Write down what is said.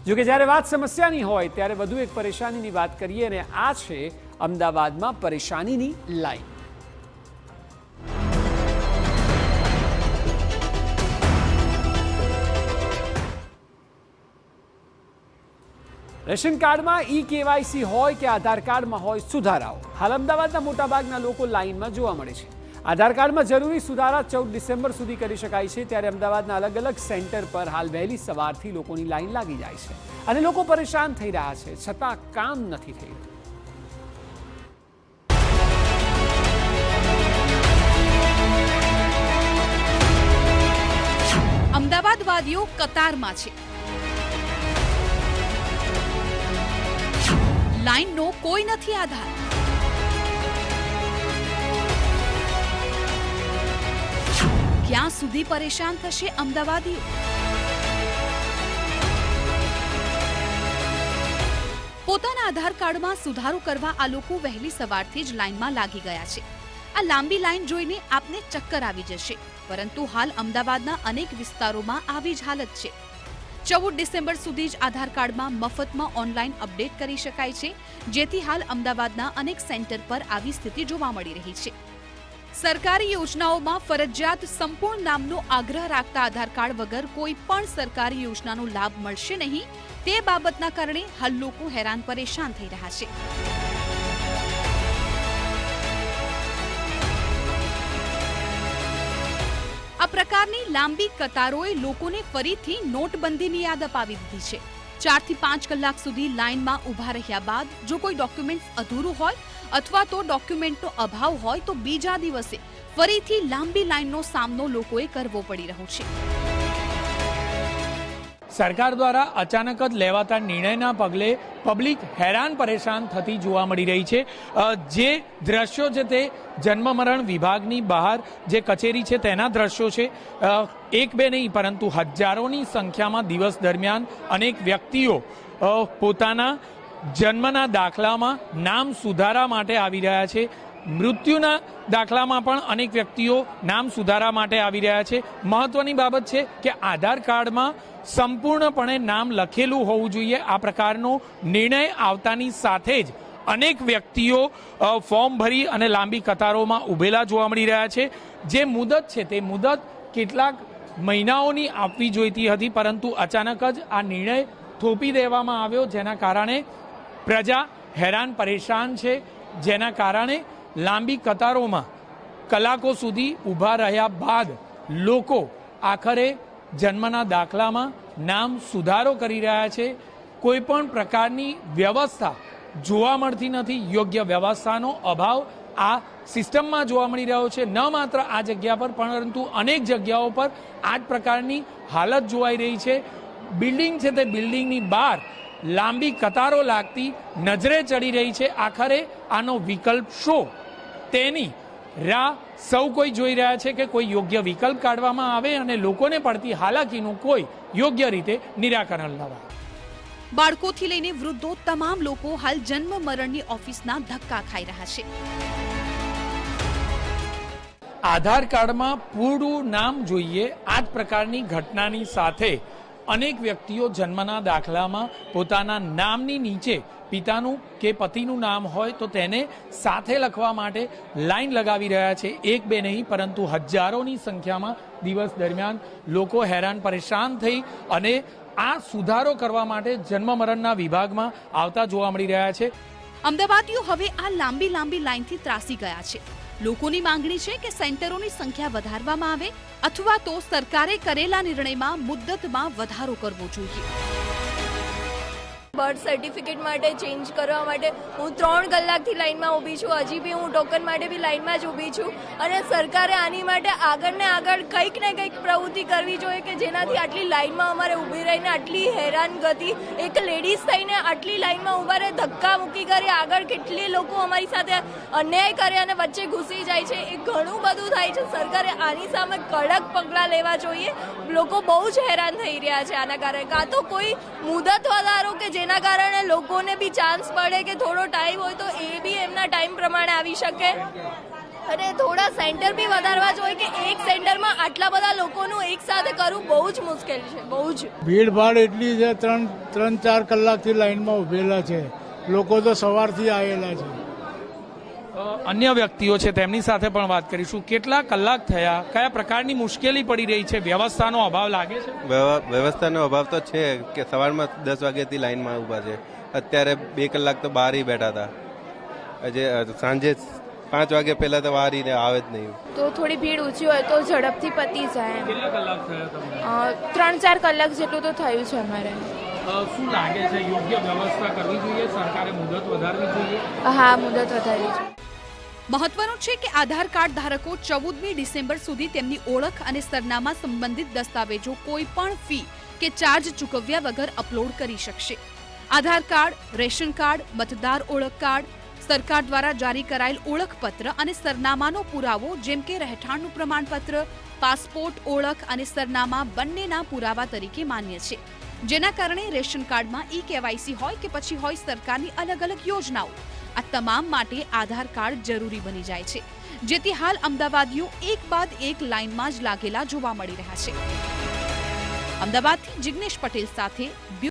જો કે જ્યારે વાત સમસ્યાની હોય ત્યારે વધુ એક પરેશાનીની વાત કરીએ અને આ છે અમદાવાદમાં પરેશાનીની લાઈન। રેશન કાર્ડમાં ઈ-કેવાયસી હોય કે આધાર કાર્ડમાં હોય સુધારાઓ, હાલ અમદાવાદના મોટાભાગના લોકો લાઈનમાં જોવા મળે છે। આધાર કાર્ડમાં જરૂરી સુધારા 14 ડિસેમ્બર સુધી કરી શકાય છે, ત્યારે અમદાવાદના અલગ અલગ સેન્ટર પર હાલ વહેલી સવારથી લોકોની લાઈન લાગી જાય છે અને લોકો પરેશાન થઈ રહ્યા છે, છતાં કામ નથી થઈ રહ્યું। અમદાવાદવાસીઓ કતારમાં છે। લાઈનનો કોઈ નથી આધાર। ક્યાં સુધી પરેશાન થશે અમદાવાદીઓ? પોતાના આધાર કાર્ડમાં સુધારો કરવા આ લોકો વહેલી સવારથી જ લાઈનમાં લાગી ગયા છે। આ લાંબી લાઈન જોઈને આપને ચક્કર આવી જશે, પરંતુ હાલ અમદાવાદના અનેક વિસ્તારોમાં આવી જ હાલત છે। 14 ડિસેમ્બર સુધી જ આધાર કાર્ડમાં મફતમાં ઓનલાઈન અપડેટ કરી શકાય છે, જેથી હાલ અમદાવાદના અનેક સેન્ટર પર આવી સ્થિતિ જોવા મળી રહી છે। સરકારી યોજનાઓમાં ફરજિયાત સંપૂર્ણ નામનો આગ્રહ રાખતા આધાર કાર્ડ વગર કોઈ પણ સરકારી યોજનાનો લાભ મળશે નહીં, તે બાબતના કારણે હાલ લોકો હેરાન પરેશાન થઈ રહ્યા છે। આ પ્રકારની લાંબી કતારોએ લોકોને ફરીથી નોટબંધીની યાદ અપાવી દીધી છે। 4 થી 5 કલાક સુધી લાઈનમાં ઊભા રહ્યા બાદ જો કોઈ ડોક્યુમેન્ટ અધૂરું હોય અથવા તો ડોક્યુમેન્ટનો અભાવ હોય તો બીજા દિવસે ફરીથી લાંબી લાઈનનો સામનો લોકોએ કરવો પડી રહ્યો છે। સરકાર દ્વારા અચાનક જ લેવાતા નિર્ણયના પગલે પબ્લિક હેરાન પરેશાન થતી જોવા મળી રહી છે। જે દ્રશ્યો છે તે જન્મ મરણ વિભાગની બહાર જે કચેરી છે તેના દ્રશ્યો છે। એક બે નહીં પરંતુ હજારોની સંખ્યામાં દિવસ દરમિયાન અનેક વ્યક્તિઓ પોતાના જન્મના દાખલામાં નામ સુધારા માટે આવી રહ્યા છે। મૃત્યુના દાખલામાં પણ અનેક વ્યક્તિઓ નામ સુધારા માટે આવી રહ્યા છે। મહત્વની બાબત છે કે આધાર કાર્ડમાં સંપૂર્ણપણે નામ લખેલું હોવું જોઈએ। આ પ્રકારનો નિર્ણય આવતાની સાથે જ અનેક વ્યક્તિઓ ફોર્મ ભરી અને લાંબી કતારોમાં ઊભેલા જોવા મળી રહ્યા છે। જે મુદત છે તે મુદત કેટલાક મહિનાઓની આપવી જોઈતી હતી, પરંતુ અચાનક જ આ નિર્ણય થોપી દેવામાં આવ્યો, જેના કારણે પ્રજા હેરાન પરેશાન છે, જેના કારણે લાંબી કતારોમાં કલાકો સુધી ઊભા રહ્યા બાદ લોકો આખરે જન્મના દાખલામાં નામ સુધારો કરી રહ્યા છે। કોઈ પણ પ્રકારની વ્યવસ્થા જોવા મળતી નથી, યોગ્ય વ્યવસ્થાનો અભાવ આ સિસ્ટમમાં જોવા મળી રહ્યો છે। ન માત્ર આ જગ્યા પર પરંતુ અનેક જગ્યાઓ પર આ જ પ્રકારની હાલત જોવાઈ રહી છે। બિલ્ડિંગ છે તે બિલ્ડિંગની બહાર લાંબી કતારો લાગતી નજરે ચડી રહી છે। આખરે આનો વિકલ્પ શો તેની રાહ સૌ કોઈ જોઈ રહ્યા છે કે કોઈ યોગ્ય વિકલ્પ કાઢવામાં આવે અને લોકોને પડતી હાલાકીનું કોઈ યોગ્ય રીતે નિરાકરણ લાવે। બાળકોથી લઈને વૃદ્ધો તમામ લોકો હાલ જન્મ મરણની ઓફિસના ધક્કા ખાઈ રહ્યા છે। આધાર કાર્ડમાં પૂરું નામ જોઈએ, આ જ પ્રકારની ઘટનાની સાથે અનેક વ્યક્તિઓ જન્મના દાખલામાં પોતાના નામની નીચે પિતાનું કે પતિનું નામ હોય તો તેને સાથે લખવા માટે લાઈન લગાવી રહ્યા છે। એક બે નહીં પરંતુ હજારોની સંખ્યામાં દિવસ દરમિયાન લોકો હેરાન પરેશાન થઈ અને આ સુધારો કરવા માટે જન્મ મરણના વિભાગમાં આવતા જોવા મળી રહ્યા છે। અમદાવાદીઓ હવે આ લાંબી લાઈનથી ત્રાસી ગયા છે। લોકોની માંગણી છે કે સેન્ટરોની સંખ્યા વધારવામાં આવે અથવા તો સરકારે કરેલા નિર્ણયમાં મુદ્દતમાં વધારો કરવો જોઈએ। બર્થ સર્ટિફિકેટ માટે ચેન્જ કરવા માટે હું 3 કલાકથી લાઈનમાં ઊભી છું। હજી બી હું ટોકન માટે બી લાઈનમાં જ ઊભી છું અને સરકારે આની માટે આગળ ને આગળ કંઈક ને કંઈક પ્રવૃત્તિ કરવી જોઈએ કે જેનાથી આટલી લાઈનમાં અમારે ઊભી રહીને આટલી હેરાનગતિ, એક લેડીઝ થઈને આટલી લાઈનમાં ઊભા રહે, ધક્કા મૂકી કરી આગળ કેટલી લોકો અમારી સાથે અન્યાય કરે અને વચ્ચે ઘૂસી જાય છે, એ ઘણું બધું થાય છે। સરકારે આની સામે કડક પગલાં લેવા જોઈએ। લોકો બહુ જ હેરાન થઈ રહ્યા છે આના કારણે। કાં તો કોઈ મુદત વધારો કે જેના કારણે લોકોને બી ચાન્સ મળે કે થોડો ટાઈમ હોય તો એ બી એમના ટાઈમ પ્રમાણે આવી શકે। અને થોડા સેન્ટર બી વધારવા જોઈએ કે એક સેન્ટરમાં આટલા બધા લોકોનું એક સાથે કરવું બહુ જ મુશ્કેલ છે, બહુ જ ભીડભાડ એટલી છે, 3-4 કલાકથી લાઈનમાં ઉભેલા છે. લોકો તો સવારથી આવેલા છે. અન્ય વ્યક્તિઓ છે તેમની સાથે પણ વાત કરીશું. કેટલા કલાક થયા, કયા પ્રકારની મુશ્કેલી પડી રહી છે, વ્યવસ્થાનો અભાવ લાગે છે? વ્યવસ્થાનો અભાવ તો છે કે સવારમાં 10 વાગ્યાથી લાઈનમાં ઊભા છે, અત્યારે 2 કલાક તો બહાર બેઠા હતા. આજે સાંજે 5 વાગ્યા પહેલા તો બહાર આવે જ નહીં. તો થોડી ભીડ ઓછી હોય તો ઝડપથી પતી જાય. કેટલા કલાક થયા તમને? 3-4 કલાક જેટલું તો થયું છે અમારે. શું લાગે છે, યોગ્ય વ્યવસ્થા કરવી જોઈએ, સરકારે મુદત વધારવી જોઈએ? હા, મુદત વધારવી છે. મહત્વનું છે કે આધાર કાર્ડ ધારકો 14મી ડિસેમ્બર સુધી તેમની ઓળખ અને સરનામા સંબંધિત દસ્તાવેજો કોઈ પણ ફી કે ચાર્જ ચૂકવ્યા વગર અપલોડ કરી શકશે. આધાર કાર્ડ, રેશન કાર્ડ, મતદાર ઓળખ કાર્ડ, સરકાર દ્વારા જારી કરાયેલ ઓળખપત્ર અને સરનામાનો પુરાવો જેમ કે રહેઠાણનું પ્રમાણપત્ર, પાસપોર્ટ, ઓળખ અને સરનામા બંનેના પુરાવા તરીકે માન્ય છે. જેના કારણે રેશન કાર્ડમાં ઈ-કેવાયસી હોય કે પછી હોય સરકારની અલગ અલગ યોજનાઓ, આ તમામ માટે આધાર કાર્ડ જરૂરી બની જાય છે. જેથી હાલ અમદાવાદીઓ એક બાદ એક લાઇનમાં જ લાગેલા જોવા મળી રહ્યા છે. અમદાવાદથી જિગ્નેશ પટેલ સાથે